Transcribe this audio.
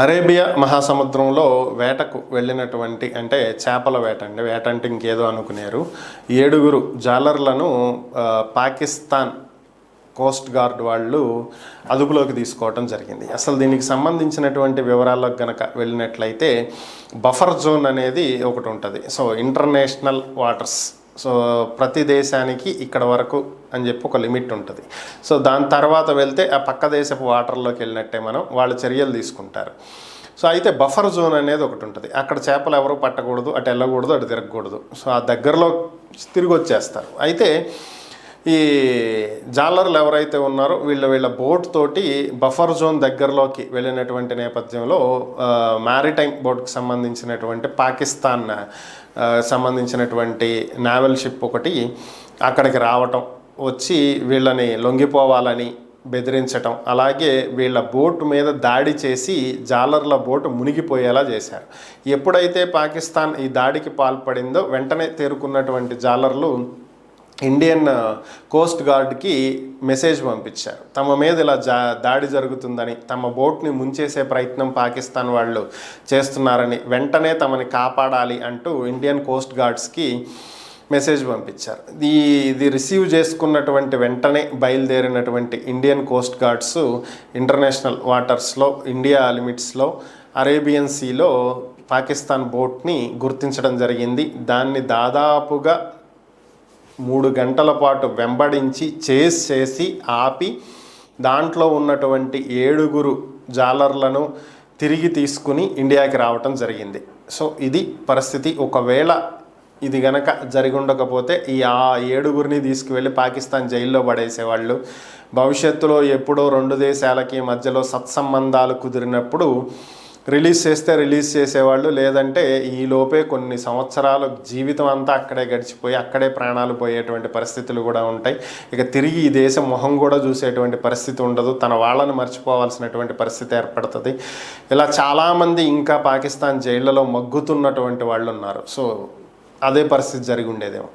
Arabia మహాసముద్రంలో వేటకు వెళ్ళినటువంటి అంటే చేపల వేట అండి, వేట అంటే ఇంకేదో అనుకునేరు. 7 జాలర్లను పాకిస్తాన్ కోస్ట్ గార్డ్ వాళ్ళు అదుపులోకి తీసుకోవడం జరిగింది. అసలు దీనికి సంబంధించినటువంటి వివరాలకు గనక వెళ్ళినట్లయితే బఫర్ జోన్ అనేది ఒకటి ఉంటుంది. సో ఇంటర్నేషనల్ వాటర్స్, సో ప్రతి దేశానికి ఇక్కడ వరకు అని చెప్పి ఒక లిమిట్ ఉంటుంది. సో దాని తర్వాత వెళ్తే ఆ పక్క దేశపు వాటర్లోకి వెళ్ళినట్టే వాళ్ళు చర్యలు తీసుకుంటారు. సో అయితే బఫర్ జోన్ అనేది ఒకటి ఉంటుంది. అక్కడ చేపలు ఎవరు పట్టకూడదు, అటు వెళ్ళకూడదు, అటు తిరగకూడదు. సో ఆ దగ్గరలో తిరిగి వచ్చేస్తారు. అయితే ఈ జాలర్లు ఎవరైతే ఉన్నారో వీళ్ళ బోట్ తోటి బఫర్ జోన్ దగ్గరలోకి వెళ్ళినటువంటి నేపథ్యంలో మ్యారిటైమ్ బోట్కి సంబంధించినటువంటి పాకిస్తాన్ సంబంధించినటువంటి నావల్ షిప్ ఒకటి అక్కడికి రావటం, వచ్చి వీళ్ళని లొంగిపోవాలని బెదిరించటం, అలాగే వీళ్ళ బోటు మీద దాడి చేసి జాలర్ల బోటు మునిగిపోయేలా చేశారు. ఎప్పుడైతే పాకిస్తాన్ ఈ దాడికి పాల్పడిందో వెంటనే తేరుకున్నటువంటి జాలర్లు ఇండియన్ కోస్ట్ గార్డ్కి మెసేజ్ పంపించారు. తమ మీద ఇలా దాడి జరుగుతుందని, తమ బోట్ని ముంచేసే ప్రయత్నం పాకిస్తాన్ వాళ్ళు చేస్తున్నారని, వెంటనే తమని కాపాడాలి అంటూ ఇండియన్ కోస్ట్ గార్డ్స్కి మెసేజ్ పంపించారు. ఇది రిసీవ్ చేసుకున్నటువంటి వెంటనే బయలుదేరినటువంటి ఇండియన్ కోస్ట్ గార్డ్స్ ఇంటర్నేషనల్ వాటర్స్లో, ఇండియా లిమిట్స్లో, అరేబియన్ సీలో పాకిస్తాన్ బోట్ని గుర్తించడం జరిగింది. దాన్ని దాదాపుగా 3 గంటల పాటు వెంబడించి చేస్ చేసి ఆపి దాంట్లో ఉన్నటువంటి 7 జాలర్లను తిరిగి తీసుకుని ఇండియాకి రావటం జరిగింది. సో ఇది పరిస్థితి. ఒకవేళ ఇది గనక జరిగి ఉండకపోతే ఈ 7 తీసుకువెళ్ళి పాకిస్తాన్ జైల్లో పడేసేవాళ్ళు. భవిష్యత్తులో ఎప్పుడో 2 దేశాలకి మధ్యలో సత్సంబంధాలు కుదిరినప్పుడు రిలీజ్ చేసేవాళ్ళు. లేదంటే ఈలోపే కొన్ని సంవత్సరాలు జీవితం అంతా అక్కడే గడిచిపోయి అక్కడే ప్రాణాలు పోయేటువంటి పరిస్థితులు కూడా ఉంటాయి. ఇక తిరిగి ఈ దేశం మొహం కూడా చూసేటువంటి పరిస్థితి ఉండదు. తన వాళ్ళని మర్చిపోవాల్సినటువంటి పరిస్థితి ఏర్పడుతుంది. ఇలా చాలామంది ఇంకా పాకిస్తాన్ జైళ్ళలో మగ్గుతున్నటువంటి వాళ్ళు ఉన్నారు. సో అదే పరిస్థితి జరిగి ఉండేదేమో.